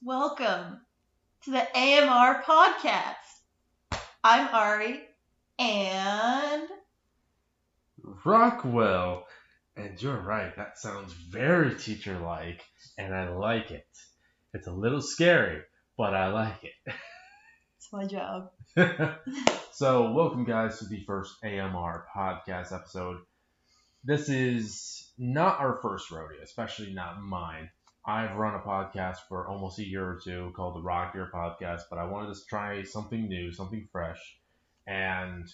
Welcome to the AMR podcast. I'm Ari and Rockwell. And you're right, that sounds very teacher-like, and I like it. It's a little scary, but I like it's my job. it. So, welcome guys to the first AMR podcast episode. This is not our first rodeo, especially not mine. I've run a podcast for almost a year or two called the Rock Your Podcast, but I wanted to try something new, something fresh. And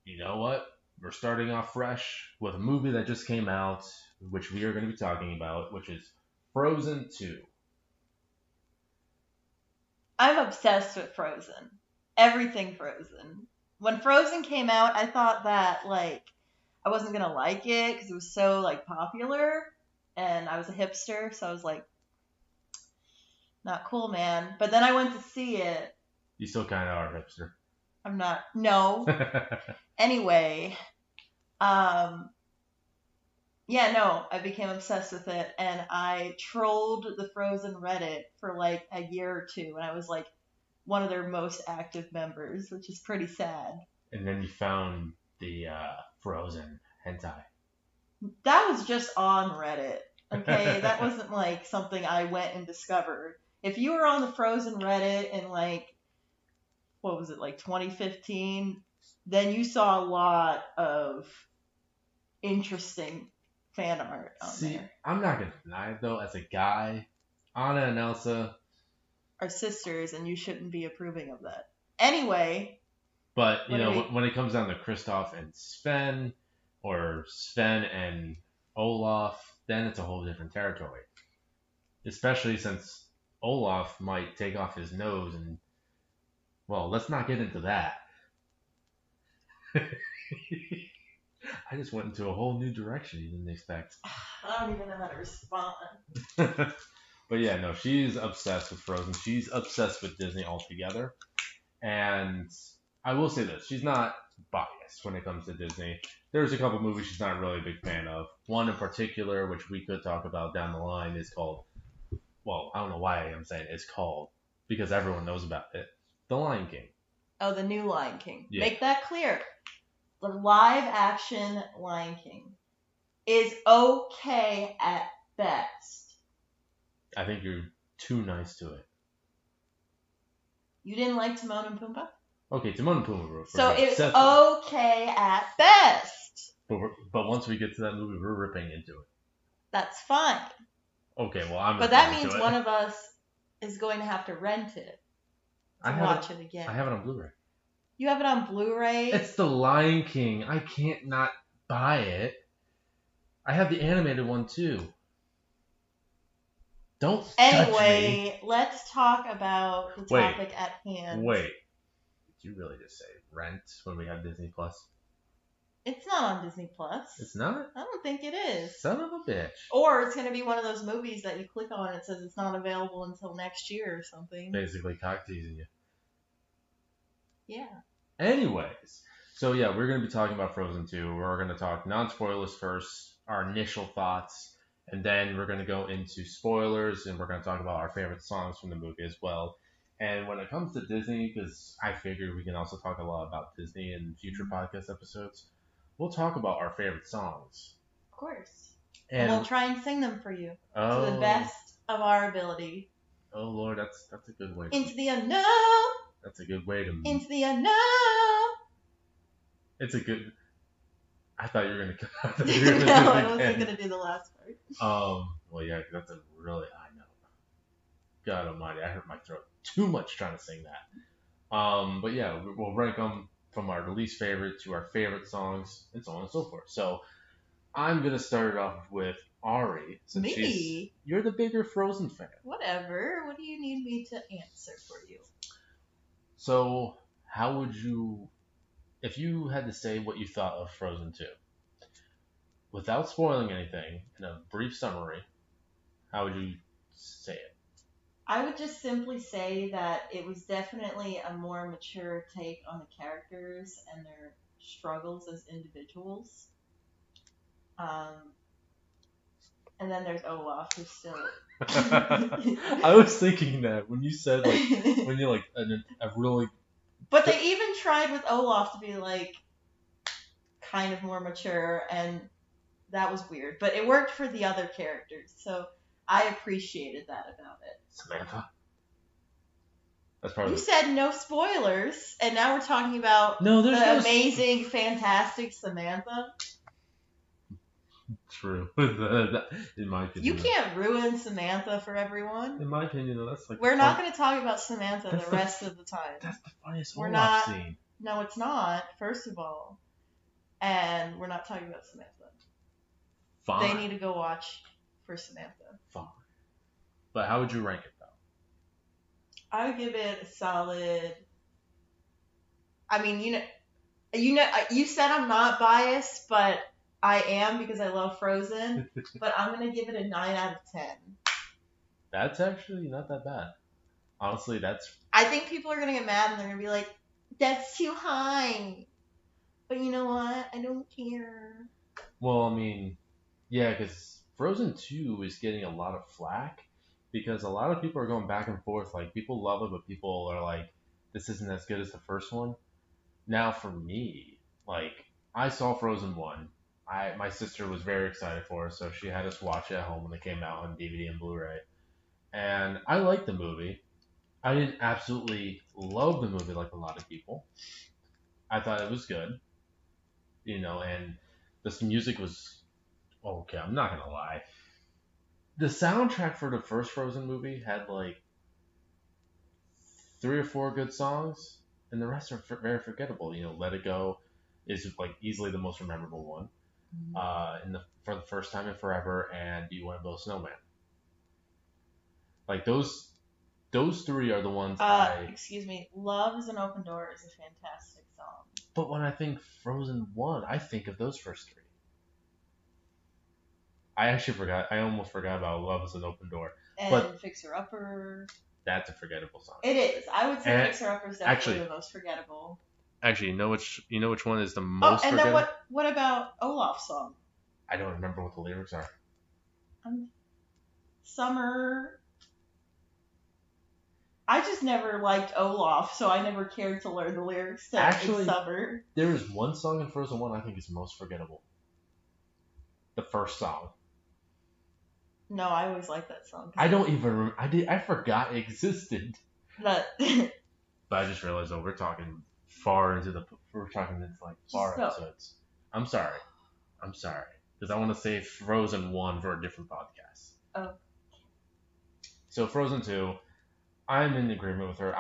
you know what? We're starting off fresh with a movie that just came out, which we are going to be talking about, which is Frozen 2. I'm obsessed with Frozen. Everything Frozen. When Frozen came out, I thought that I wasn't gonna like it because it was so popular, and I was a hipster, so I was like, not cool, man. But then I went to see it. You still kind of are a hipster. I'm not. No. Anyway, I became obsessed with it, and I trolled the Frozen Reddit for a year or two, and I was one of their most active members, which is pretty sad. And then you found the Frozen hentai. That was just on Reddit, okay? That wasn't something I went and discovered. If you were on the Frozen Reddit in what was it, 2015, then you saw a lot of interesting fan art on See, there. I'm not going to deny it, though. As a guy, Anna and Elsa are sisters, and you shouldn't be approving of that. Anyway. But, when it comes down to Kristoff and Sven, or Sven and Olaf, then it's a whole different territory. Especially since Olaf might take off his nose and, well, let's not get into that. I just went into a whole new direction you didn't expect. I don't even know how to respond. But yeah, no, she's obsessed with Frozen. She's obsessed with Disney altogether. And I will say this, she's not biased when it comes to Disney. There's a couple movies she's not really a big fan of. One in particular, which we could talk about down the line, is called, well, I don't know why I'm saying it's called, because everyone knows about it, The Lion King. Oh, the new Lion King. Yeah. Make that clear. The live action Lion King is okay at best. I think you're too nice to it. You didn't like Timon and Pumbaa? Okay, Timon and Pumbaa were so it's okay at best. But once we get to that movie, we're ripping into it. That's fine. Okay, well, I'm. But that means one of us is going to have to rent it to watch it again. I have it on Blu-ray. You have it on Blu-ray? It's The Lion King. I can't not buy it. I have the animated one too. Don't judge me. Let's talk about the topic at hand. Wait. Did you really just say rent when we have Disney Plus? It's not on Disney Plus. It's not? I don't think it is. Son of a bitch. Or it's going to be one of those movies that you click on and it says it's not available until next year or something. Basically cock teasing you. Yeah. Anyways, so yeah, we're going to be talking about Frozen 2. We're going to talk non-spoilers first, our initial thoughts, and then we're going to go into spoilers, and we're going to talk about our favorite songs from the movie as well. And when it comes to Disney, because I figured we can also talk a lot about Disney in future podcast episodes, we'll talk about our favorite songs. Of course. And we'll try and sing them for you to the best of our ability. Oh, Lord, that's a good way. Into the unknown. That's a good way to... Into the unknown. It's a good... I thought you were going to... No, I wasn't going to do the last part. Well, yeah, that's a really high note. God almighty, I hurt my throat too much trying to sing that. But yeah, we'll rank them from our least favorite to our favorite songs, and so on and so forth. So I'm going to start it off with Ari. Since Me? You're the bigger Frozen fan. Whatever. What do you need me to answer for you? So how would you, if you had to say what you thought of Frozen 2, without spoiling anything, in a brief summary, how would you say it? I would just simply say that it was definitely a more mature take on the characters and their struggles as individuals. And then there's Olaf, who's still I was thinking that when you said when you're a really. But they even tried with Olaf to be kind of more mature, and that was weird. But it worked for the other characters, so I appreciated that about it. Samantha. That's probably. You said no spoilers, and now we're talking about the amazing, fantastic Samantha. True. In my opinion. You can't ruin Samantha for everyone. In my opinion, though, that's We're not going to talk about Samantha the rest of the time. That's the funniest Olaf scene. No, it's not, first of all. And we're not talking about Samantha. Fine. They need to go watch for Samantha. Fine. But how would you rank it, though? I would give it a solid. I mean, you said I'm not biased, but I am because I love Frozen. But I'm gonna give it a 9 out of 10. That's actually not that bad. Honestly, I think people are gonna get mad and they're gonna be like, "That's too high." But you know what? I don't care. Well, I mean, yeah, because Frozen 2 is getting a lot of flack because a lot of people are going back and forth. Like, people love it, but people are like, this isn't as good as the first one. Now, for me, I saw Frozen 1. My sister was very excited for it, so she had us watch it at home when it came out on DVD and Blu-ray. And I liked the movie. I didn't absolutely love the movie like a lot of people. I thought it was good. And this music was okay. I'm not gonna lie. The soundtrack for the first Frozen movie had 3 or 4 good songs, and the rest are very forgettable. Let It Go is easily the most memorable one. For the first time in forever, and Do You Want to Build a Snowman? Those 3 are the ones. Excuse me. Love is an Open Door is a fantastic song. But when I think Frozen 1, I think of those first 3. I actually forgot. I almost forgot about Love is an Open Door. And Fixer Upper. That's a forgettable song. It is. I would say Fixer Upper is definitely the most forgettable. Actually, you know which one is the most forgettable? And then what about Olaf's song? I don't remember what the lyrics are. Summer. I just never liked Olaf, so I never cared to learn the lyrics to Summer. There is one song in Frozen 1 I think is most forgettable. The first song. No, I always liked that song. I don't even remember. I forgot it existed. But I just realized, we're talking far into far episodes. I'm sorry. Because I want to save Frozen 1 for a different podcast. Oh. So Frozen 2, I'm in agreement with her.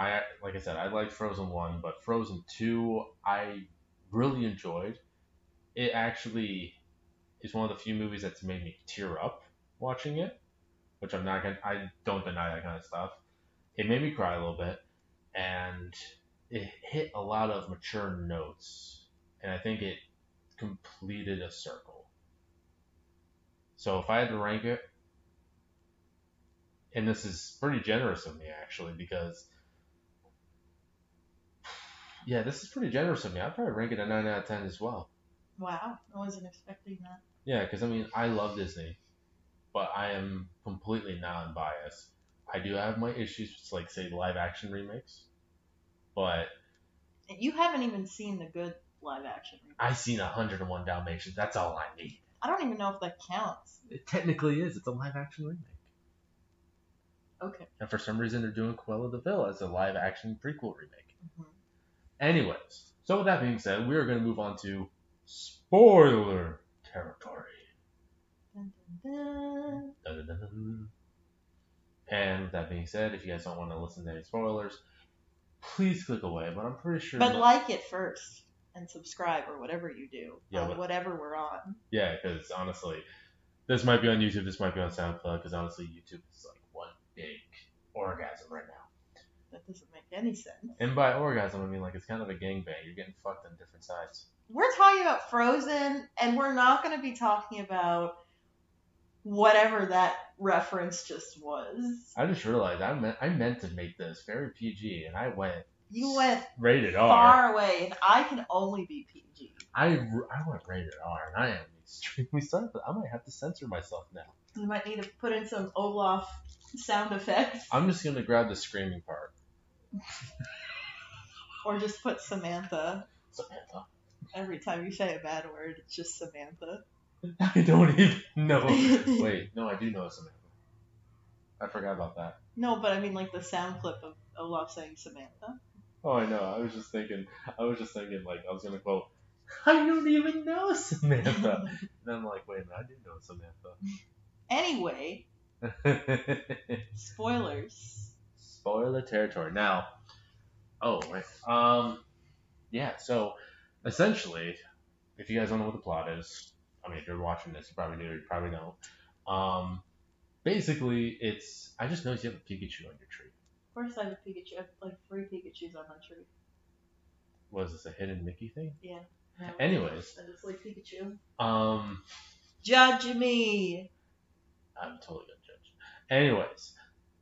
Like I said, I liked Frozen 1, but Frozen 2, I really enjoyed. It actually is one of the few movies that's made me tear up watching it, which I don't deny that kind of stuff. It made me cry a little bit, and it hit a lot of mature notes, and I think it completed a circle. So if I had to rank it, and this is pretty generous of me actually, because this is pretty generous of me. I'd probably rank it a 9 out of 10 as well. Wow, I wasn't expecting that. Yeah, because I love Disney, but I am completely non-biased. I do have my issues with, say, live action remakes, but you haven't even seen the good live action remakes. I've seen 101 Dalmatians. That's all I need. I don't even know if that counts. It technically is. It's a live action remake. Okay. And for some reason, they're doing Cruella de Vil as a live action prequel remake. Mm-hmm. Anyways, so with that being said, we are going to move on to spoiler territory. Dun, dun, dun. Dun, dun, dun, dun. And with that being said, if you guys don't want to listen to any spoilers, please click away. But I'm pretty sure. But like it first and subscribe or whatever you do on whatever we're on. Yeah, because honestly, this might be on YouTube, this might be on SoundCloud, because honestly, YouTube is one big orgasm right now. That doesn't make any sense. And by orgasm, I mean it's kind of a gangbang. You're getting fucked on different sides. We're talking about Frozen, and we're not going to be talking about whatever that reference just was. I just realized I meant to make this very PG, and I went. You went rated R. Far away, and I can only be PG. I went rated R, and I am extremely sorry, but I might have to censor myself now. We might need to put in some Olaf sound effects. I'm just gonna grab the screaming part. Or just put Samantha. Samantha. Every time you say a bad word, it's just Samantha. I don't even know. Wait, no, I do know Samantha. I forgot about that. No, but I mean like the sound clip of Olaf saying Samantha. Oh, I know. I was just thinking like I was gonna quote, I don't even know Samantha. And I'm like, wait a minute, I do know Samantha. Anyway, spoilers. Spoiler territory. Now, oh wait, yeah. So essentially, if you guys don't know what the plot is, I mean, if you're watching this, you probably do. You probably know. Basically, I just noticed you have a Pikachu on your tree. Of course, I have a Pikachu. I have like 3 Pikachu's on my tree. Was this a hidden Mickey thing? Yeah. Anyways. I just like Pikachu. Judge me. I'm totally gonna judge. Anyways,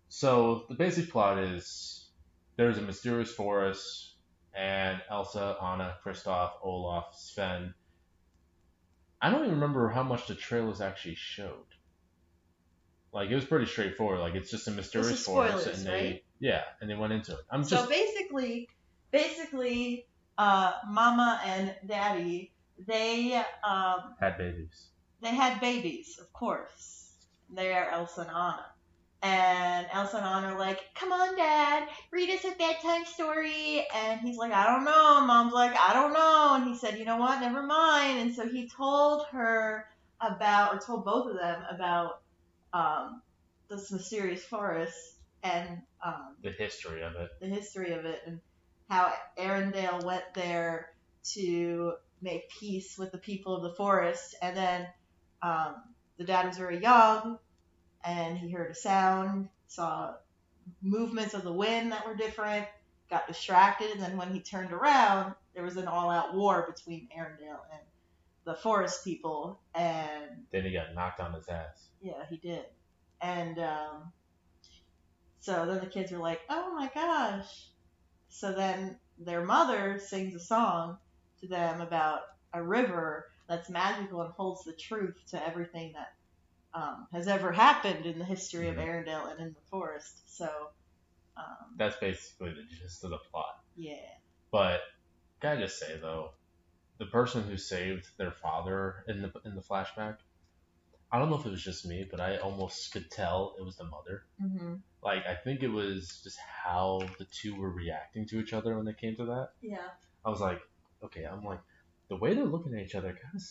so the basic plot is there's a mysterious forest, and Elsa, Anna, Kristoff, Olaf, Sven. I don't even remember how much the trailers actually showed. Like, it was pretty straightforward. Like, it's just a mysterious forest, and right? and they went into it. So basically, Mama and Daddy, they had babies. They had babies, of course. They are Elsa and Anna. And Elsa and Anna are like, come on, Dad, read us a bedtime story. And he's like, I don't know. And Mom's like, I don't know. And he said, you know what, never mind. And so he told told both of them about this mysterious forest and the history of it. And how Arendelle went there to make peace with the people of the forest. And then the dad was very young, and he heard a sound, saw movements of the wind that were different, got distracted, and then when he turned around, there was an all-out war between Arendelle and the forest people, and then he got knocked on his ass. Yeah, he did. And so then the kids were like, oh my gosh. So then their mother sings a song to them about a river that's magical and holds the truth to everything that has ever happened in the history of Arendelle and in the forest. So that's basically the gist of the plot. Yeah. But gotta just say though, the person who saved their father in the flashback, I don't know if it was just me, but I almost could tell it was the mother. Mm-hmm. Like, I think it was just how the two were reacting to each other when they came to that. Yeah. I was like, okay, the way they're looking at each other kind of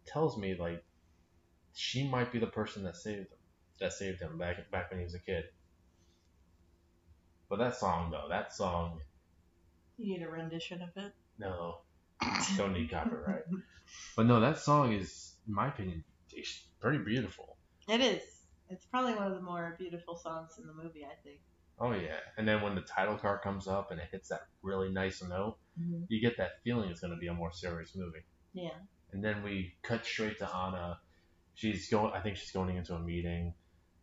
tells me, like, she might be the person that saved him back when he was a kid. But that song, You need a rendition of it? No. Don't need copyright. But no, that song is, in my opinion, it's pretty beautiful. It is. It's probably one of the more beautiful songs in the movie, I think. Oh, yeah. And then when the title card comes up and it hits that really nice note, you get that feeling it's going to be a more serious movie. Yeah. And then we cut straight to Anna. I think she's going into a meeting.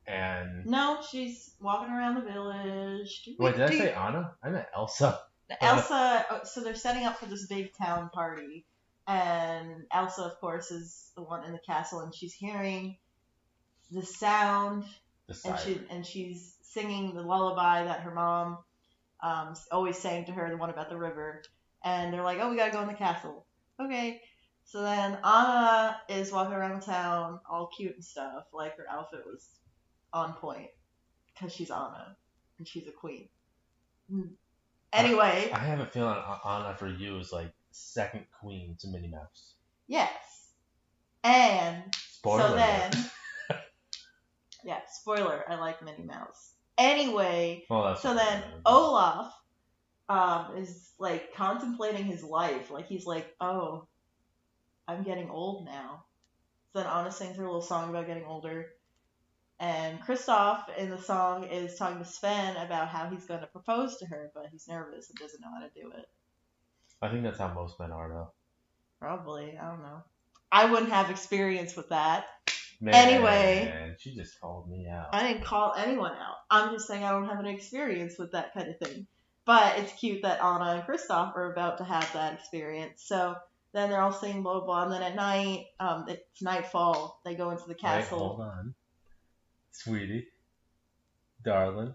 And no, she's walking around the village. Wait, did I say Anna? I meant Elsa. Elsa, so they're setting up for this big town party. And Elsa, of course, is the one in the castle, and she's hearing the sound, and she's singing the lullaby that her mom always sang to her, the one about the river. And they're like, oh, we gotta go in the castle. Okay. So then Anna is walking around the town, all cute and stuff, like her outfit was on point, because she's Anna, and she's a queen. Anyway. I have a feeling Anna for you is like second queen to Minnie Mouse. Yes. And spoiler. So then, yeah, spoiler, I like Minnie Mouse. Anyway, so then Olaf is like contemplating his life. Like, he's like, oh, I'm getting old now. So then Anna sings her little song about getting older. And Kristoff in the song is talking to Sven about how he's going to propose to her, but he's nervous and doesn't know how to do it. I think that's how most men are, though. Probably. I don't know. I wouldn't have experience with that. Man, anyway. She just called me out. I didn't call anyone out. I'm just saying I don't have any experience with that kind of thing. But it's cute that Anna and Kristoff are about to have that experience. So then they're all singing blah, blah, blah. And then at night, it's nightfall. They go into the castle. Wait, hold on. Sweetie. Darling.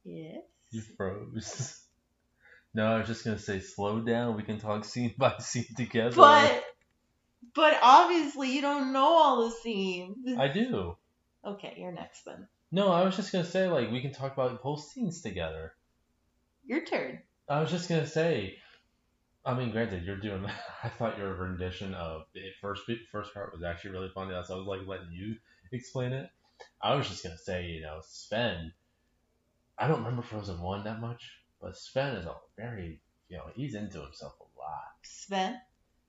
Yes. You froze. No, I was just gonna say, slow down. We can talk scene by scene together. But obviously you don't know all the scenes. I do. Okay, you're next then. No, I was just gonna say, like, we can talk about whole scenes together. Your turn. I was just gonna say, I mean, granted, you're doing. I thought your rendition of the first part was actually really funny. So I was like letting you explain it. I was just gonna say, Sven. I don't remember Frozen 1 that much, but Sven is a very, he's into himself a lot. Sven?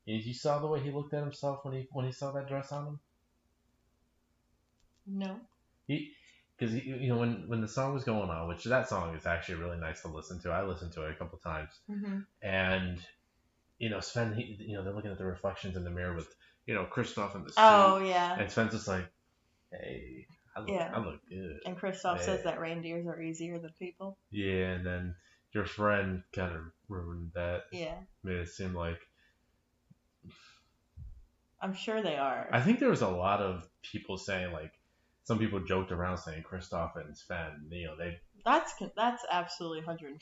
You saw the way he looked at himself when he saw that dress on him? No. Because when the song was going on, which that song is actually really nice to listen to. I listened to it a couple times, and Sven, they're looking at the reflections in the mirror with Kristoff in the suit. Oh yeah. And Sven's just like, hey. I look good. And Kristoff says that reindeers are easier than people. Yeah, and then your friend kind of ruined that. Yeah. Made it seem like. I'm sure they are. I think there was a lot of people saying, like, some people joked around saying Kristoff and Sven, they. That's absolutely 110%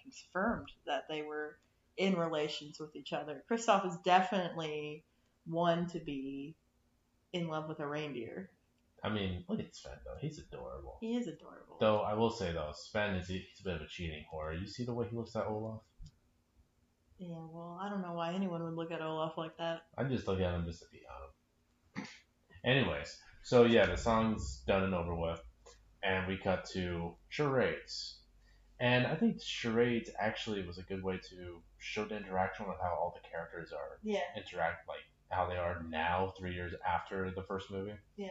confirmed that they were in relations with each other. Kristoff is definitely one to be in love with a reindeer. I mean, look at Sven, though. He's adorable. He is adorable. Though, I will say, though, Sven he's a bit of a cheating whore. You see the way he looks at Olaf? Yeah, well, I don't know why anyone would look at Olaf like that. I just look at him just to be on him. Anyways, so yeah, the song's done and over with, and we cut to charades. And I think charades actually was a good way to show the interaction with how all the characters are interact, like how they are now, 3 years after the first movie. Yeah.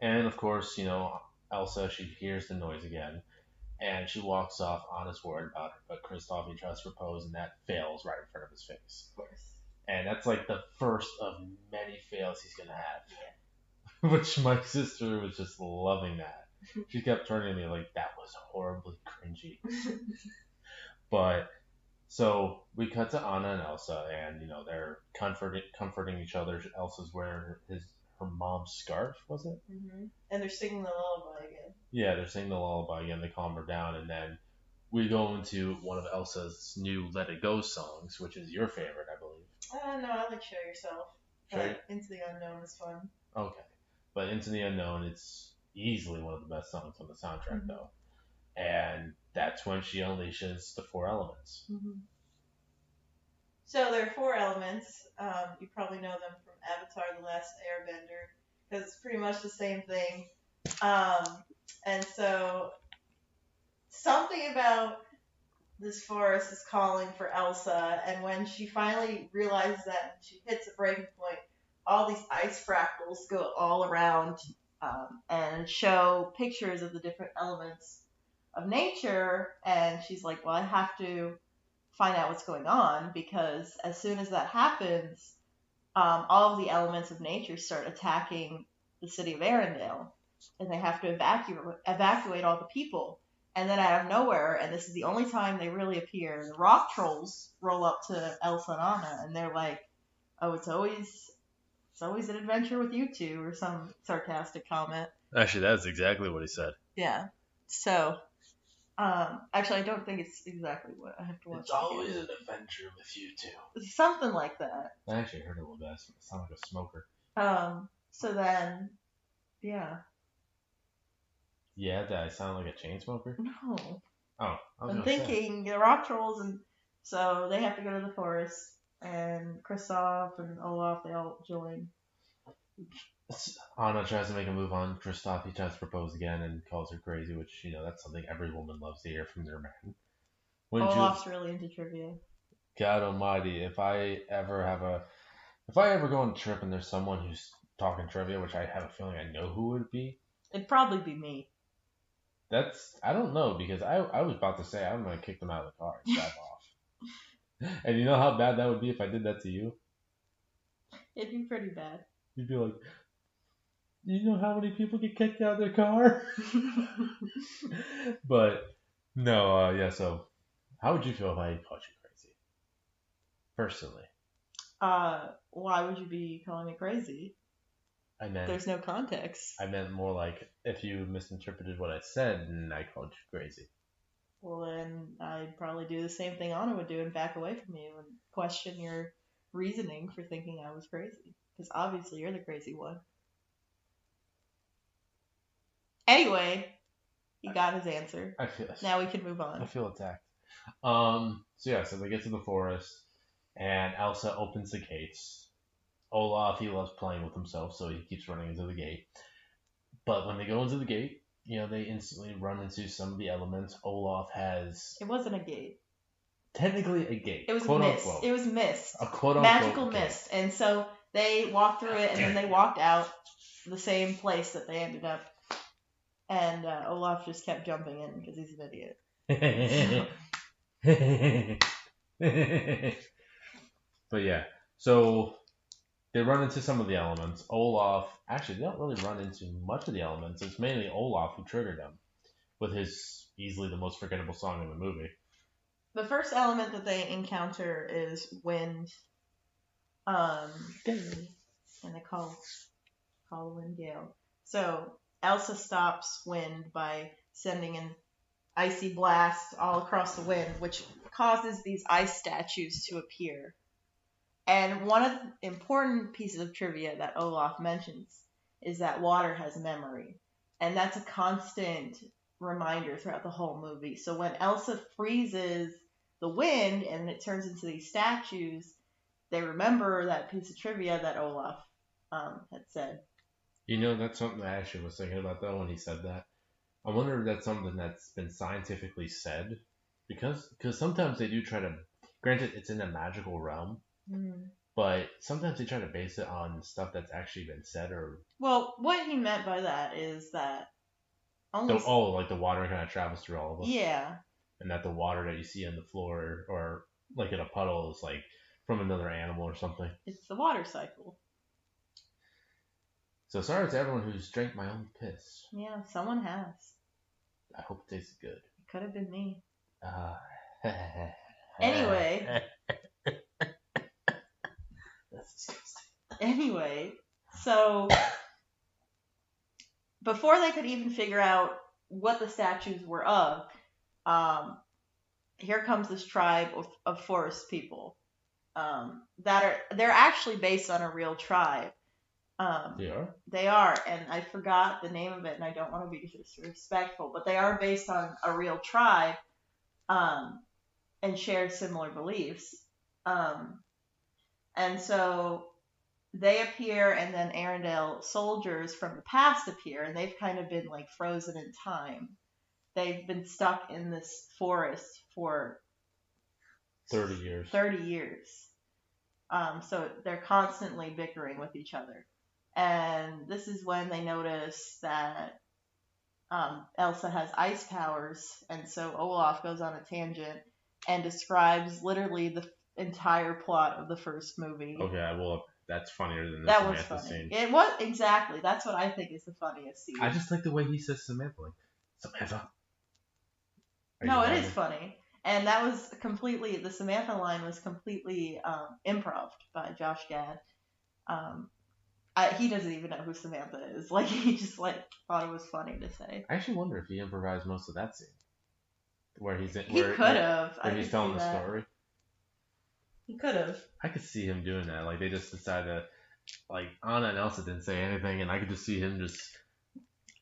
And of course, Elsa, she hears the noise again, and she walks off honest word about it. But Kristoff, he tries to propose, and that fails right in front of his face. Of course. And that's like the first of many fails he's gonna have. Yeah. Which my sister was just loving that. She kept turning to me like, that was horribly cringy. But so we cut to Anna and Elsa, and they're comforting each other. Elsa's wearing her mom's scarf, was it? Mm-hmm. And they're singing the lullaby again. Yeah, they're singing the lullaby again. They calm her down, and then we go into one of Elsa's new "Let It Go" songs, which is your favorite, I believe. No, I like "Show Yourself." Into the Unknown is fun. Okay, but "Into the Unknown," it's easily one of the best songs on the soundtrack, though. And that's when she unleashes the 4 elements. Mm-hmm. So there are 4 elements. You probably know them from Avatar: The Last Airbender, because it's pretty much the same thing. And so something about this forest is calling for Elsa, and when she finally realizes that, she hits a breaking point, all these ice fractals go all around and show pictures of the different elements of nature, and she's like, well, I have to find out what's going on, because as soon as that happens, all of the elements of nature start attacking the city of Arendelle, and they have to evacuate all the people. And then out of nowhere, and this is the only time they really appear, the rock trolls roll up to Elsa and Anna, and they're like, oh, it's always an adventure with you two, or some sarcastic comment. Actually, that's exactly what he said. Yeah. So, actually, I don't think it's exactly what I have to watch. It's always an adventure with you two. Something like that. I actually heard it a little bit. It sounded like a smoker. So then, yeah. Yeah, did I sound like a chain smoker? No. Oh, I'm thinking the rock trolls, and so they have to go to the forest, and Kristoff and Olaf, they all join. Anna tries to make a move on Kristoff. He tries to propose again and calls her crazy, which, that's something every woman loves to hear from their man. Olaf's really into trivia. God almighty, if I ever go on a trip and there's someone who's talking trivia, which I have a feeling I know who it would be. It'd probably be me. I don't know, because I was about to say I'm going to kick them out of the car and drive off. And you know how bad that would be if I did that to you? It'd be pretty bad. You'd be like, you know how many people get kicked out of their car? But, no, yeah, so how would you feel if I called you crazy? Personally. Why would you be calling me crazy? there's no context. I meant more like if you misinterpreted what I said and I called you crazy. Well, then I'd probably do the same thing Anna would do and back away from you and question your reasoning for thinking I was crazy. Because obviously you're the crazy one. Anyway, he got his answer. I feel now we can move on. I feel attacked. So they get to the forest, and Elsa opens the gates. Olaf, he loves playing with himself, so he keeps running into the gate. But when they go into the gate, they instantly run into some of the elements. Olaf has... It wasn't a gate. Technically a gate. It was quote mist. Unquote. It was mist. A quote-unquote magical gate. mist. And so they walked through it, and then they walked out the same place that they ended up. And Olaf just kept jumping in because he's an idiot. But yeah, so they run into some of the elements. Olaf, actually, they don't really run into much of the elements. It's mainly Olaf who triggered them with his easily the most forgettable song in the movie. The first element that they encounter is wind. And they call the wind gale. So Elsa stops wind by sending an icy blast all across the wind, which causes these ice statues to appear. And one of the important pieces of trivia that Olaf mentions is that water has memory. And that's a constant reminder throughout the whole movie. So when Elsa freezes the wind and it turns into these statues, they remember that piece of trivia that Olaf had said. That's something I actually was thinking about, though, when he said that. I wonder if that's something that's been scientifically said. Because sometimes they do try to... Granted, it's in a magical realm. But sometimes they try to base it on stuff that's actually been said or... Well, what he meant by that is that... like the water kind of travels through all of us. Yeah. And that the water that you see on the floor or like in a puddle is like from another animal or something. It's the water cycle. So sorry to everyone who's drank my own piss. Yeah, someone has. I hope it tasted good. It could have been me. Anyway. That's disgusting. Anyway, so before they could even figure out what the statues were of, here comes this tribe of forest people they're actually based on a real tribe. They are? They are, and I forgot the name of it, and I don't want to be disrespectful, but they are based on a real tribe and share similar beliefs. And so they appear, and then Arendelle soldiers from the past appear, and they've kind of been like frozen in time. They've been stuck in this forest for 30 years. 30 years. So they're constantly bickering with each other. And this is when they notice that Elsa has ice powers, and so Olaf goes on a tangent and describes literally the entire plot of the first movie. Okay, well, that's funnier than the that Samantha was funny. scene. It was, exactly. That's what I think is the funniest scene. I just like the way he says Samantha. Like, Samantha. No, it is funny. And that was completely, the Samantha line was completely improv by Josh Gad. He doesn't even know who Samantha is. Like, he just thought it was funny to say. I actually wonder if he improvised most of that scene. Where he's in, he could have. Where he's telling the story. He could have. I could see him doing that. Like, they just decided to, like, Anna and Elsa didn't say anything, and I could just see him just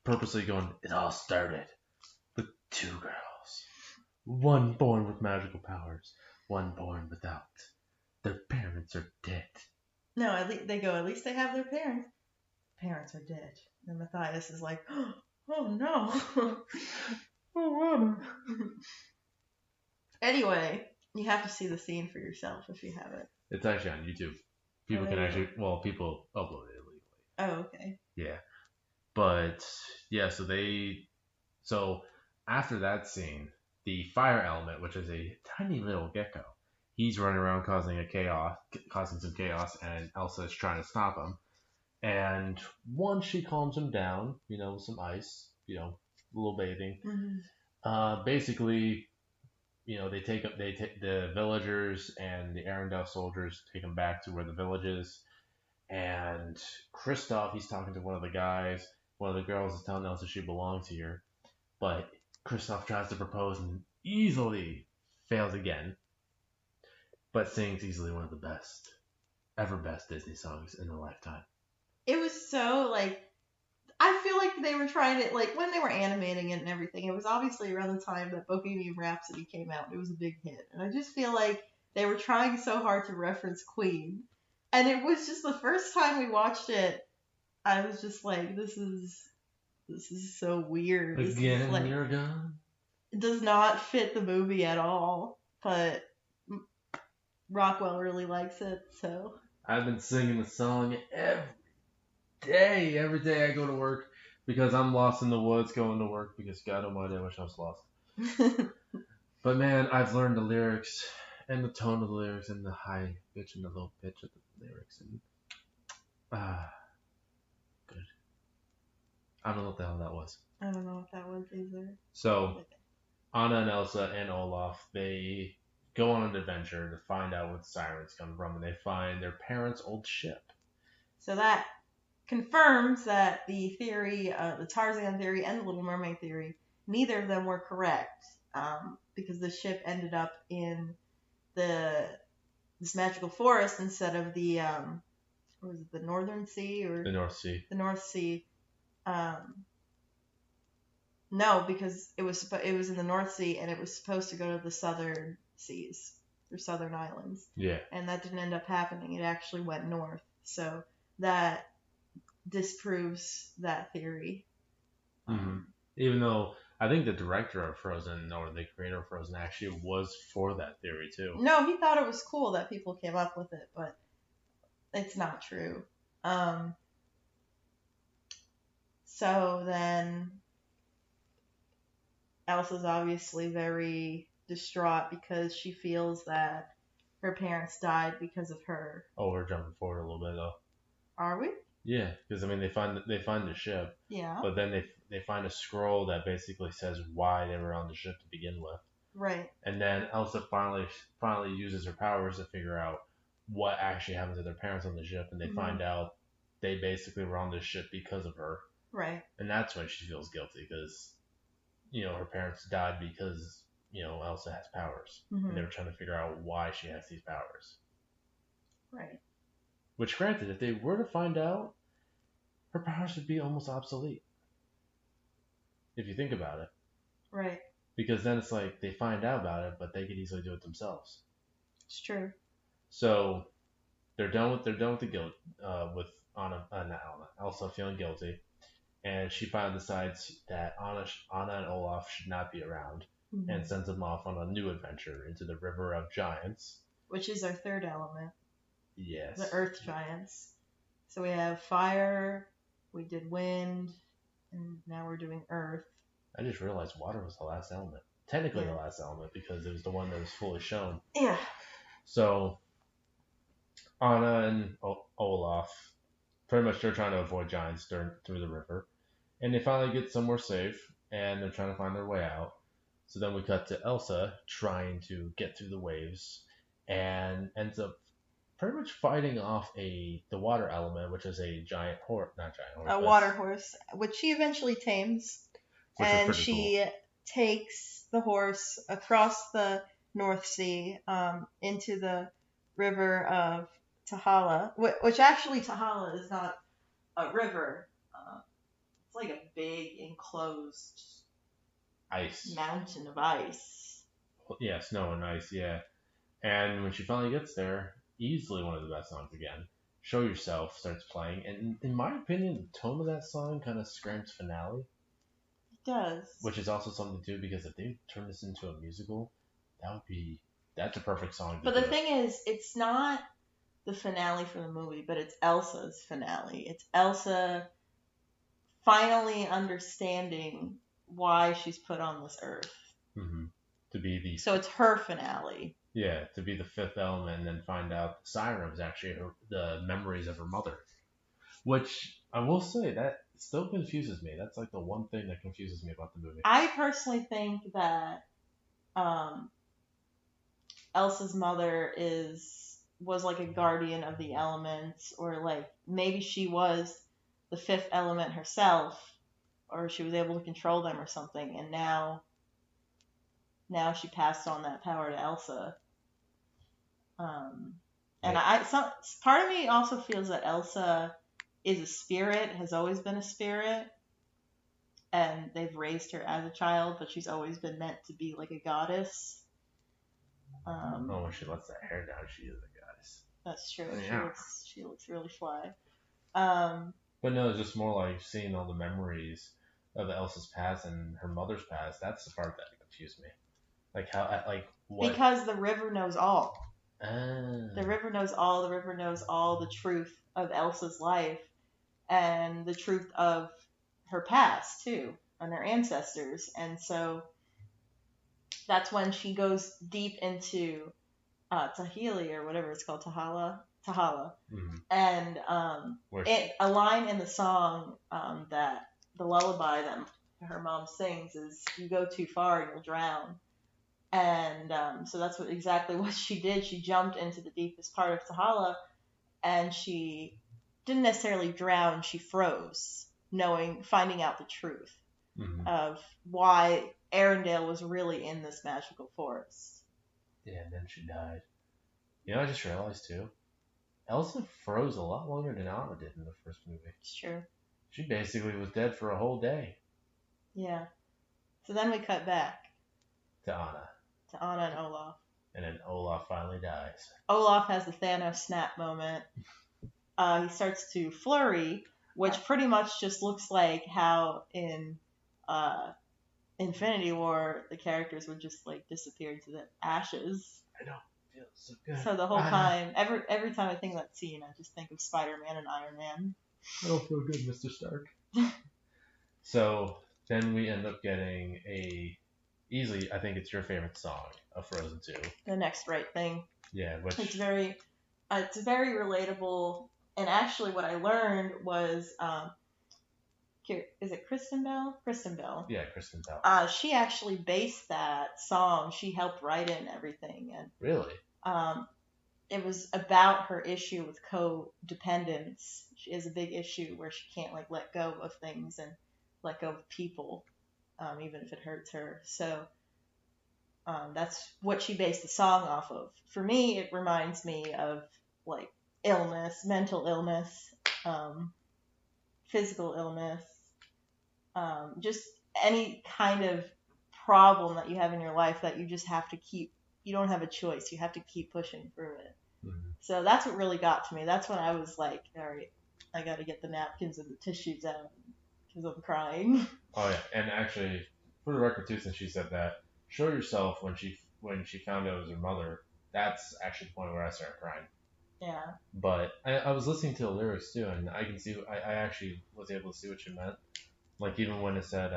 purposely going, it all started with two girls. One born with magical powers, one born without. Their parents are dead. No, at least they have their parents. Parents are dead. And Matthias is like, oh no. Oh, Anna. Anyway, you have to see the scene for yourself if you haven't. It's actually on YouTube. People can actually, people upload it illegally. Oh, okay. Yeah. But, yeah, so after that scene, the fire element, which is a tiny little gecko, he's running around causing some chaos, and Elsa is trying to stop him. And once she calms him down, with some ice, a little bathing, basically, they take the villagers and the Arendelle soldiers take him back to where the village is, And Kristoff, he's talking to one of the guys. One of the girls is telling Elsa she belongs here. But Kristoff tries to propose and easily fails again. But sings easily one of the best Disney songs in a lifetime. It was so, like, I feel like they were trying to, like, when they were animating it and everything, it was obviously around the time that Bohemian Rhapsody came out. It was a big hit. And I just feel like they were trying so hard to reference Queen. And it was just the first time we watched it, I was just like, this is so weird. Again, like, you're gone. It does not fit the movie at all. But Rockwell really likes it, so. I've been singing the song every day. Every day I go to work because I'm lost in the woods going to work because God almighty, I wish I was lost. But man, I've learned the lyrics and the tone of the lyrics and the high pitch and the low pitch of the lyrics and good. I don't know what the hell that was. I don't know what that was either. So Anna and Elsa and Olaf, they go on an adventure to find out where the sirens come from, and they find their parents' old ship. So that confirms that the theory, the Tarzan theory and the Little Mermaid theory, neither of them were correct, because the ship ended up in this magical forest instead of the what was it, the Northern Sea or the North Sea? The North Sea. No, because it was in the North Sea and it was supposed to go to the Southern Seas or Southern Islands. Yeah. And that didn't end up happening. It actually went north. So that disproves that theory. Mm-hmm. Even though I think the director of Frozen or the creator of Frozen actually was for that theory too. No, he thought it was cool that people came up with it, but it's not true. So then Elsa's obviously very distraught because she feels that her parents died because of her. Oh, we're jumping forward a little bit though. Are we? Yeah, because I mean they find the ship. Yeah. But then they find a scroll that basically says why they were on the ship to begin with. Right. And then Elsa finally uses her powers to figure out what actually happened to their parents on the ship, and they find out they basically were on this ship because of her. Right. And that's when she feels guilty because, her parents died because, Elsa has powers. Mm-hmm. And they were trying to figure out why she has these powers. Right. Which, granted, if they were to find out, her powers would be almost obsolete. If you think about it. Right. Because then it's like they find out about it, but they could easily do it themselves. It's true. So they're done with the guilt with Elsa feeling guilty, and she finally decides that Anna and Olaf should not be around, and sends them off on a new adventure into the River of Giants, which is our third element. Yes. The Earth Giants. So we have fire, we did wind, and now we're doing earth. I just realized water was the last element. Technically the last element because it was the one that was fully shown. Yeah. So Anna and Olaf, pretty much they're trying to avoid giants through the river. And they finally get somewhere safe, and they're trying to find their way out. So then we cut to Elsa trying to get through the waves, and ends up pretty much fighting off the water element, which is a giant horse, not giant horse. A water horse, which she eventually tames. And she takes the horse across the North Sea into the river of Tahala, which actually Tahala is not a river. It's like a big enclosed ice mountain of ice. Yeah, snow and ice, yeah. And when she finally gets there, easily one of the best songs again. Show Yourself starts playing, and in my opinion, the tone of that song kind of screams finale. It does. Which is also something too, because if they turn this into a musical, that's a perfect song. But the thing is, it's not the finale for the movie, but it's Elsa's finale. It's Elsa finally understanding why she's put on this earth. Mm-hmm. So it's her finale. Yeah, to be the fifth element, and then find out the siren was actually the memories of her mother. Which I will say that still confuses me. That's like the one thing that confuses me about the movie. I personally think that Elsa's mother is was like a guardian of the elements, or like maybe she was the fifth element herself, or she was able to control them or something, and now she passed on that power to Elsa. And part of me also feels that Elsa is a spirit, has always been a spirit, and they've raised her as a child, but she's always been meant to be like a goddess. When she lets that hair down, she is a goddess. That's true. Yeah. She looks really fly. But no, it's just more like seeing all the memories of Elsa's past and her mother's past. That's the part that confused me. Like how, like what? Because the river knows all. Ah. The river knows all. The river knows all the truth of Elsa's life and the truth of her past too, and her ancestors. And so that's when she goes deep into Tahili, or whatever it's called, Tahala. Mm-hmm. And a line in the song, that the lullaby that her mom sings is, "You go too far and you'll drown." And so that's exactly what she did. She jumped into the deepest part of Tahala, and she didn't necessarily drown. She froze, finding out the truth of why Arendelle was really in this magical forest. Yeah, and then she died. You know, I just realized too, Elsa froze a lot longer than Anna did in the first movie. It's true. She basically was dead for a whole day. Yeah. So then we cut back to Anna and Olaf. And then Olaf finally dies. Olaf has the Thanos snap moment. He starts to flurry, which pretty much just looks like how in Infinity War the characters would just like disappear into the ashes. I know. Feels so good. So the whole time, every time I think of that scene, I just think of Spider-Man and Iron Man. I don't feel good, Mr. Stark. So then we end up getting easily, I think it's your favorite song of Frozen 2. The Next Right Thing. Yeah, which it's very relatable. And actually, what I learned was, is it Kristen Bell? Kristen Bell. Yeah, Kristen Bell. She actually based that song. She helped write it and everything. And really? It was about her issue with codependence. She has a big issue where she can't like let go of things and let go of people, even if it hurts her. So that's what she based the song off of. For me, it reminds me of like illness, mental illness, physical illness, just any kind of problem that you have in your life that you just have to keep. You don't have a choice. You have to keep pushing through it. Mm-hmm. So that's what really got to me. That's when I was like, all right, I got to get the napkins and the tissues out because I'm crying. Oh yeah, and actually, for the record too, since she said that, show yourself when she found out it was her mother. That's actually the point where I started crying. Yeah. But I was listening to the lyrics too, and I can see I actually was able to see what she meant. Like even when it said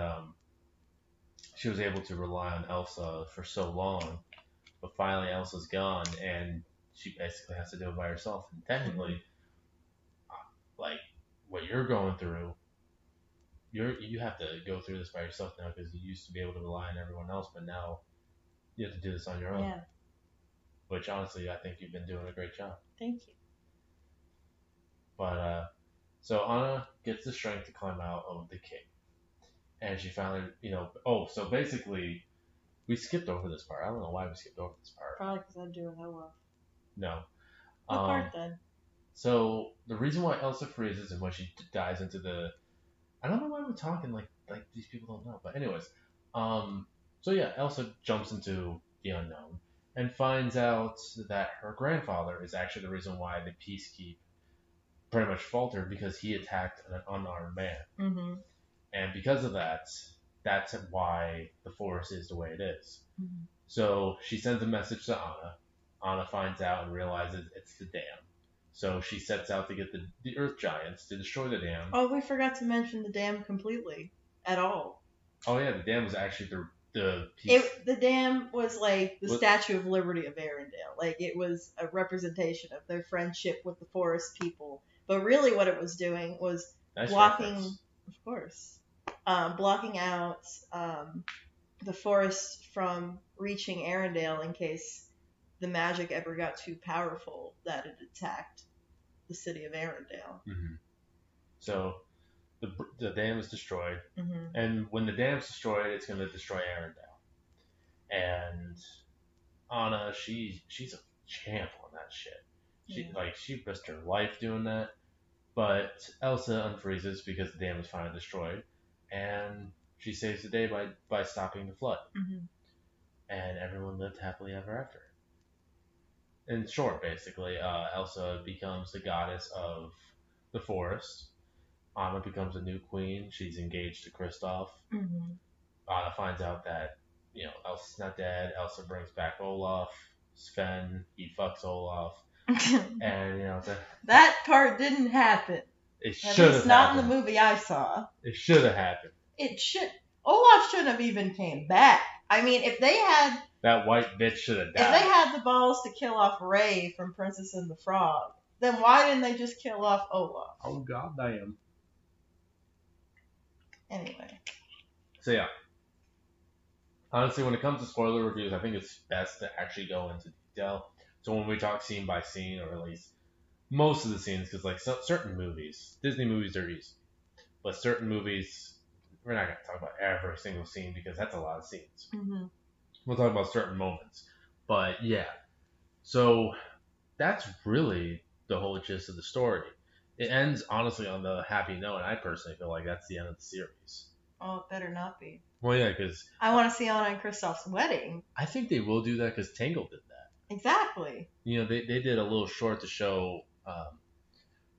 she was able to rely on Elsa for so long. But finally, Elsa's gone, and she basically has to do it by herself. And technically, like what you're going through, you have to go through this by yourself now because you used to be able to rely on everyone else, but now you have to do this on your own. Yeah. Which honestly, I think you've been doing a great job. Thank you. But so Anna gets the strength to climb out of the cave, and she finally, so basically. We skipped over this part. I don't know why we skipped over this part. Probably because I'm doing so well. No. What part then? So the reason why Elsa freezes and when she dives into the, I don't know why we're talking like these people don't know. But anyways, so yeah, Elsa jumps into the unknown and finds out that her grandfather is actually the reason why the Peacekeep pretty much faltered because he attacked an unarmed man. Mm-hmm. And because of that. That's why the forest is the way it is. Mm-hmm. So she sends a message to Anna. Anna finds out and realizes it's the dam. So she sets out to get the Earth Giants to destroy the dam. Oh, we forgot to mention the dam completely. At all. Oh yeah, the dam was actually the piece. The dam was like the Statue of Liberty of Arendelle. Like it was a representation of their friendship with the forest people. But really what it was doing was blocking, of course. Blocking out the forest from reaching Arendelle in case the magic ever got too powerful that it attacked the city of Arendelle. Mm-hmm. So the dam is destroyed, Mm-hmm. and when the dam's destroyed, it's going to destroy Arendelle. And Anna, she's a champ on that shit. She risked her life doing that, but Elsa unfreezes because the dam is finally destroyed, and she saves the day by stopping the flood. Mm-hmm. And everyone lived happily ever after. In short, basically, Elsa becomes the goddess of the forest. Anna becomes a new queen. She's engaged to Kristoff. Mm-hmm. Anna finds out that Elsa's not dead. Elsa brings back Olaf. Sven, he fucks Olaf, and that part didn't happen. It should have not happened. in the movie I saw. It should have happened. Olaf shouldn't have even came back. I mean, if they had that white bitch should have died. If they had the balls to kill off Ray from Princess and the Frog, then why didn't they just kill off Olaf? Oh goddamn. Anyway. So yeah. Honestly, when it comes to spoiler reviews, I think it's best to actually go into detail. So when we talk scene by scene, or at least most of the scenes, because certain movies, Disney movies are easy, but certain movies, we're not going to talk about every single scene because that's a lot of scenes. Mm-hmm. We'll talk about certain moments. But yeah, so that's really the whole gist of the story. It ends, honestly, on the happy note, and I personally feel like that's the end of the series. Oh, it better not be. Well, yeah, because I want to see Anna and Kristoff's wedding. I think they will do that because Tangled did that. Exactly. They did a little short to show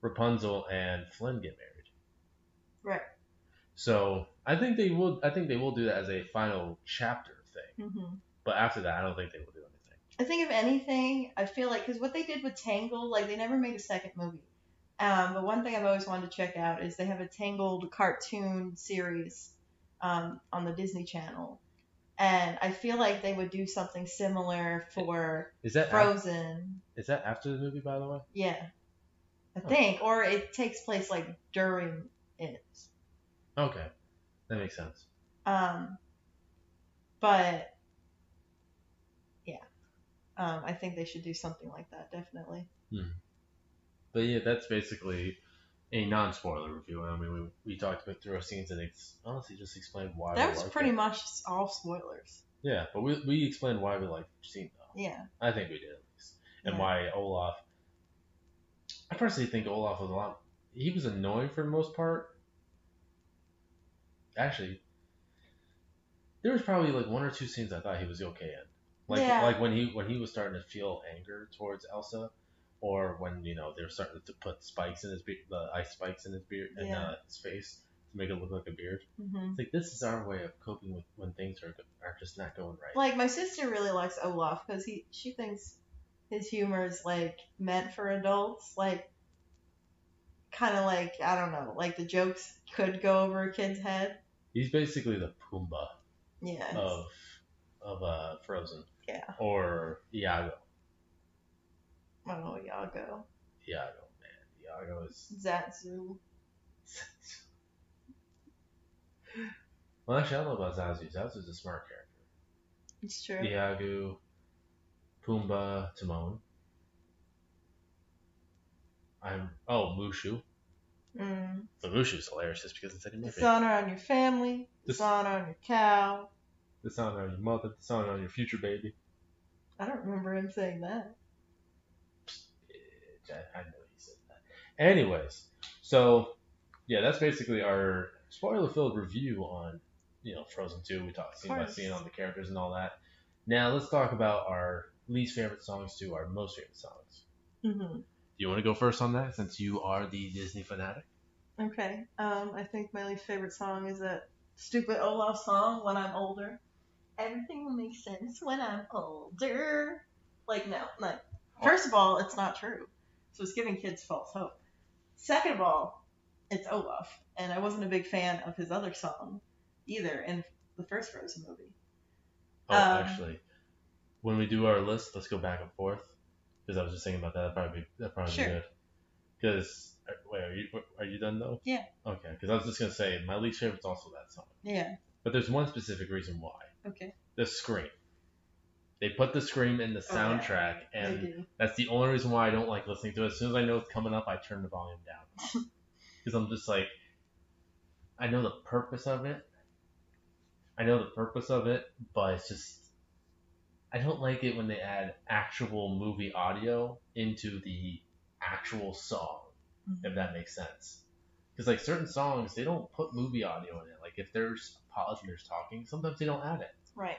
Rapunzel and Flynn get married. Right. So I think they will do that as a final chapter thing. Mm-hmm. But after that, I don't think they will do anything. I think if anything, I feel like because what they did with Tangled, they never made a second movie. But one thing I've always wanted to check out is they have a Tangled cartoon series on the Disney Channel, and I feel like they would do something similar for Frozen. Is that after the movie, by the way? Yeah, I think, or it takes place during it. Okay, that makes sense. But yeah, I think they should do something like that, definitely. Hmm. But yeah, that's basically a non-spoiler review. I mean, we talked about through our scenes and it's honestly just explained why. That was pretty much all spoilers. Yeah, but we explained why we liked the scene though. Yeah. I think we did at least, and why Olaf. I personally think Olaf was he was annoying for the most part. Actually, there was probably one or two scenes I thought he was okay in. Like when he was starting to feel anger towards Elsa, or when they were starting to put spikes in his beard, the ice spikes in his beard and his face to make it look like a beard. Mm-hmm. It's like this is our way of coping with when things are just not going right. My sister really likes Olaf because she thinks his humor is meant for adults, kind of I don't know, the jokes could go over a kid's head. He's basically the Pumbaa. Yeah. Of Frozen. Yeah. Or Iago. Oh, Iago. Iago, man. Iago is... Zazu. Well, actually, I don't know about Zazu. Zazu's a smart character. It's true. Iago, Pumbaa, Timon. Mushu. Mm. The Mushu's hilarious just because it's any movie. Dishonor on your family. Dishonor on your cow. Dishonor on your mother. Dishonor on your future baby. I don't remember him saying that. I know he said that. Anyways, so yeah, that's basically our spoiler-filled review on Frozen 2. We talked scene by scene on the characters and all that. Now let's talk about our least favorite songs to our most favorite songs. Mm-hmm. Do you want to go first on that since you are the Disney fanatic? Okay. I think my least favorite song is that stupid Olaf song, When I'm Older. Everything will make sense when I'm older. No. First of all, it's not true. So it's giving kids false hope. Second of all, it's Olaf. And I wasn't a big fan of his other song either in the first Frozen movie. Oh, actually, when we do our list, let's go back and forth. Because I was just thinking about that. That'd probably be good. Because, wait, are you done though? Yeah. Okay, because I was just going to say, my least favorite's also that song. Yeah. But there's one specific reason why. Okay. The scream. They put the scream in the soundtrack, and that's the only reason why I don't like listening to it. As soon as I know it's coming up, I turn the volume down. Because I'm just like, I know the purpose of it. But it's just, I don't like it when they add actual movie audio into the actual song, if that makes sense. Because like certain songs, they don't put movie audio in it. Like if there's a pause and there's talking, sometimes they don't add it. Right.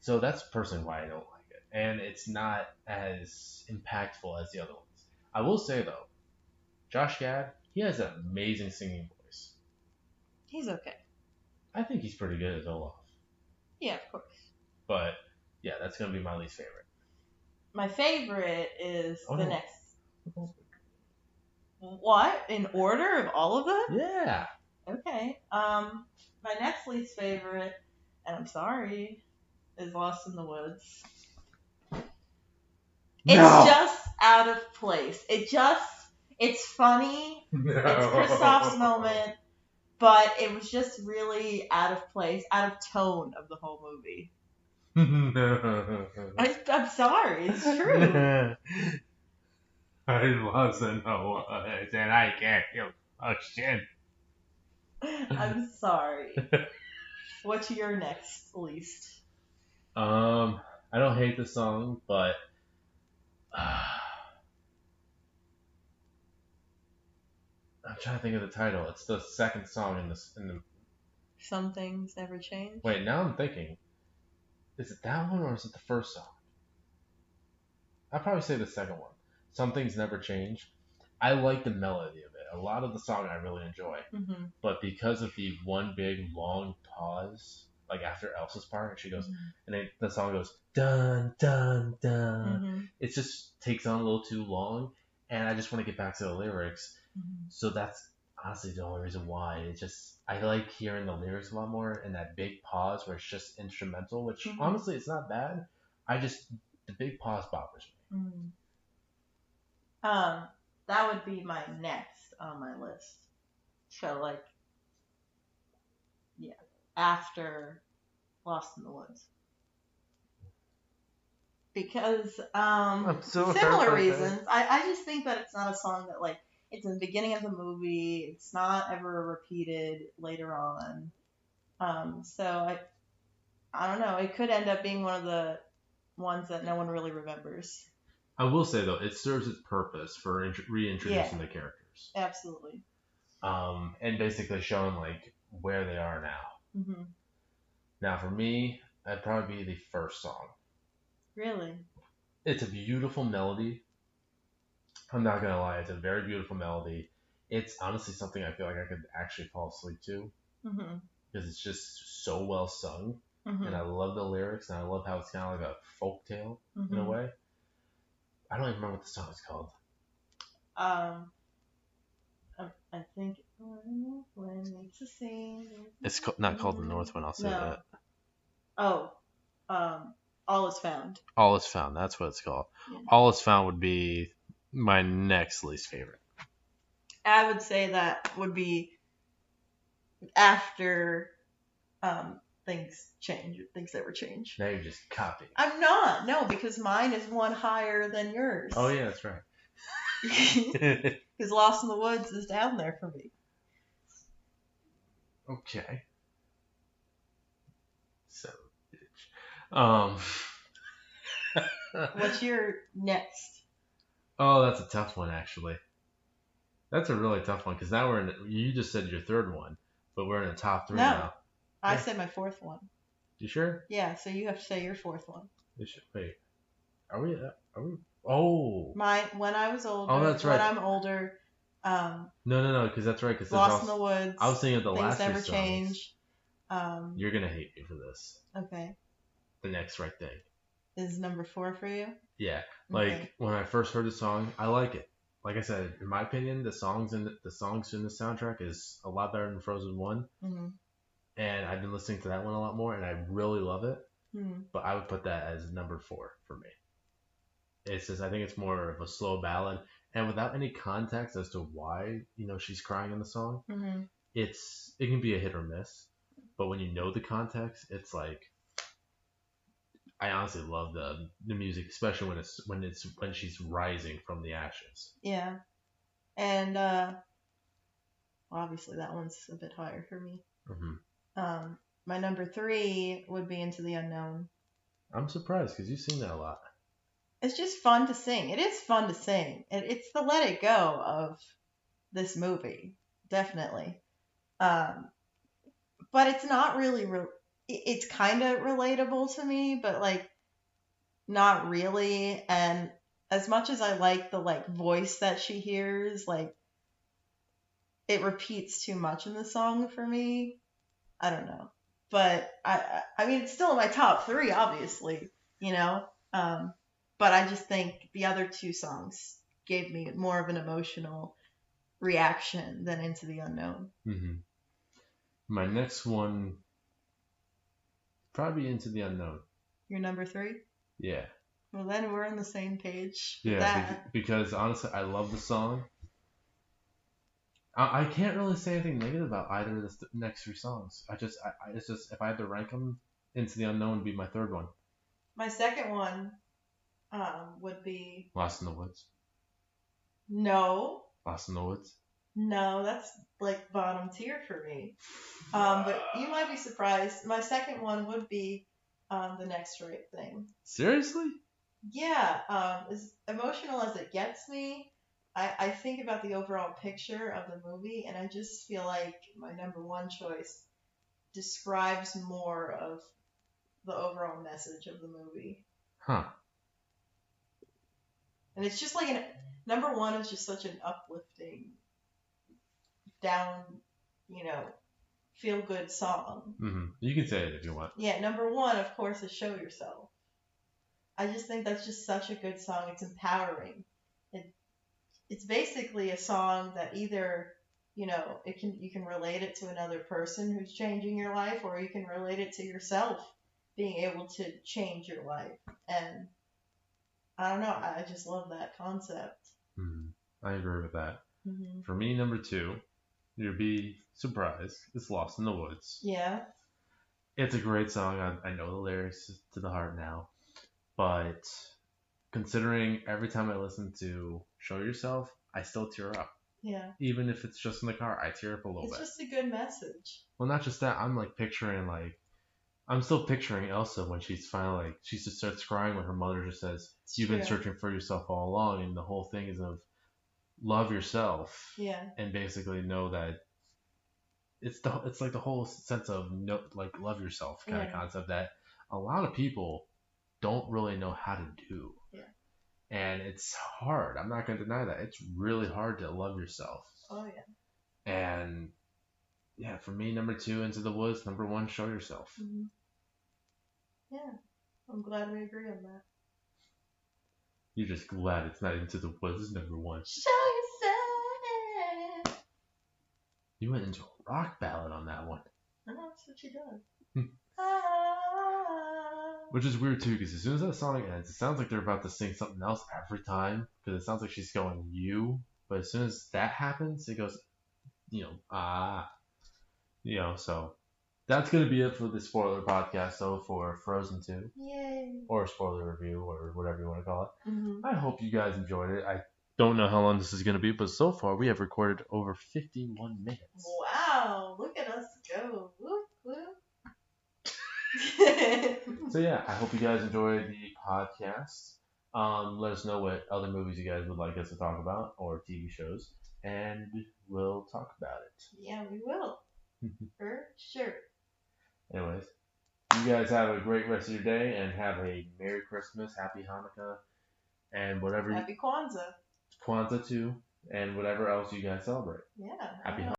So that's personally why I don't like it. And it's not as impactful as the other ones. I will say though, Josh Gad, he has an amazing singing voice. He's okay. I think he's pretty good as Olaf. Yeah, of course. But yeah, that's going to be my least favorite. My favorite is next. What? In order of all of them? Yeah. Okay. My next least favorite, and I'm sorry, is Lost in the Woods. It's just out of place. It's funny. No. It's Kristoff's moment, but it was just really out of place, out of tone of the whole movie. No. I'm sorry, it's true. I wasn't know and I can't give a shit. I'm sorry. What's your next least? I don't hate the song, but I'm trying to think of the title. It's the second song in the. Some Things Never Change. Wait, now I'm thinking. Is it that one or is it the first song? I'd probably say the second one. Some Things Never Change. I like the melody of it. A lot of the song I really enjoy. Mm-hmm. But because of the one big long pause, like after Elsa's part, she goes, and then the song goes, dun, dun, dun. Mm-hmm. It just takes on a little too long, and I just want to get back to the lyrics. Mm-hmm. So that's honestly the only reason why. It's just, I like hearing the lyrics a lot more, and that big pause where it's just instrumental, which honestly, it's not bad. The big pause bothers me. Mm-hmm. That would be my next on my list. So, like, yeah, after Lost in the Woods. Because, similar reasons. I just think that it's not a song that, like, it's in the beginning of the movie. It's not ever repeated later on. So, I don't know. It could end up being one of the ones that no one really remembers. I will say though, it serves its purpose for reintroducing the characters. Absolutely. And basically showing like where they are now. Mm-hmm. Now for me, that'd probably be the first song. Really? It's a beautiful melody. I'm not gonna lie, it's a very beautiful melody. It's honestly something I feel like I could actually fall asleep to. Mm-hmm. Because it's just so well sung. Mm-hmm. And I love the lyrics, and I love how it's kind of like a folk tale in a way. I don't even remember what the song is called. I think when it's a scene. It's not called The North Wind. I'll say that. Oh, All Is Found. All Is Found. That's what it's called. Yeah. All Is Found would be my next least favorite. I would say that would be after things change. Things Never Change. Now you're just copying. I'm not. No, because mine is one higher than yours. Oh yeah, that's right. Because Lost in the Woods is down there for me. Okay. So, bitch. What's your next? Oh, that's a tough one, actually. That's a really tough one because now you just said your third one, but we're in the top 3 now. I said my fourth one. You sure? Yeah, so you have to say your fourth one. Wait, are we? Oh. When I was older. Oh, that's right. When I'm older. No, because that's right. Cause Lost in the Woods. I was thinking of the last Things Never Change. You're gonna hate me for this. Okay. The Next Right Thing. Is number 4 for you? Yeah. Like when I first heard the song, I like it. Like I said, in my opinion, the songs in the soundtrack is a lot better than Frozen 1. Mm-hmm. And I've been listening to that one a lot more, and I really love it. Mm-hmm. But I would put that as number 4 for me. It's just, I think it's more of a slow ballad, and without any context as to why she's crying in the song, mm-hmm. It can be a hit or miss. But when you know the context, it's like I honestly love the music, especially when she's rising from the ashes. Yeah. And obviously that one's a bit higher for me. Mm-hmm. My number 3 would be Into the Unknown. I'm surprised because you sing that a lot. It's just fun to sing. It is fun to sing. It's the let it go of this movie, definitely. But it's not really. It's kind of relatable to me, but like not really. And as much as I like the like voice that she hears, like it repeats too much in the song for me. I don't know, but I mean it's still in my top 3, obviously, you know. But I just think the other 2 songs gave me more of an emotional reaction than Into the Unknown. Mm-hmm. My next one, probably Into the Unknown. Your number 3? Yeah. Well, then we're on the same page. Yeah, because honestly, I love the song. I can't really say anything negative about either of the next 3 songs. It's just if I had to rank them, Into the Unknown would be my third one. My second one would be Lost in the Woods. No. Lost in the Woods. No, that's like bottom tier for me. But you might be surprised. My second one would be The Next Right Thing. Seriously? Yeah. As emotional as it gets me, I think about the overall picture of the movie, and I just feel like my number 1 choice describes more of the overall message of the movie. Huh. And it's just like number 1 is just such an uplifting, down, feel good song. Mm-hmm. You can say it if you want. Yeah, number 1, of course, is Show Yourself. I just think that's just such a good song. It's empowering. It's basically a song that either, you can relate it to another person who's changing your life, or you can relate it to yourself being able to change your life. And I don't know, I just love that concept. Mm-hmm. I agree with that. Mm-hmm. For me, number 2, you'd be surprised. It's Lost in the Woods. Yeah. It's a great song. I know the lyrics to the heart now. But considering every time I listen to Show Yourself, I still tear up. Yeah. Even if it's just in the car, I tear up a little bit. It's just a good message. Well, not just that. I'm still picturing Elsa when she's finally she just starts crying when her mother just says, "You've been searching for yourself all along," and the whole thing is of love yourself. Yeah. And basically know that it's like the whole sense of love yourself kind of concept that a lot of people don't really know how to do. Yeah. And it's hard. I'm not going to deny that. It's really hard to love yourself. Oh, yeah. And yeah, for me, number 2, Into the Woods. Number 1, Show Yourself. Mm-hmm. Yeah. I'm glad we agree on that. You're just glad it's not Into the Woods number 1. Show yourself. You went into a rock ballad on that one. I know, that's what she does. Which is weird too, because as soon as that song ends, it sounds like they're about to sing something else every time, because it sounds like she's going you, but as soon as that happens, it goes, so that's going to be it for the spoiler podcast, though, for Frozen 2. Yay. Or spoiler review, or whatever you want to call it. Mm-hmm. I hope you guy enjoyed it. I don't know how long this is going to be, but so far we have recorded over 51 minutes. Wow, look at us go. Whoop, whoop. So yeah, I hope you guys enjoyed the podcast. Let us know what other movies you guys would like us to talk about, or TV shows, and we'll talk about it. Yeah, we will. For sure. Anyways, you guys have a great rest of your day, and have a Merry Christmas, Happy Hanukkah, and whatever. Happy Kwanzaa. Kwanzaa too, and whatever else you guys celebrate. Yeah. Happy Hanukkah.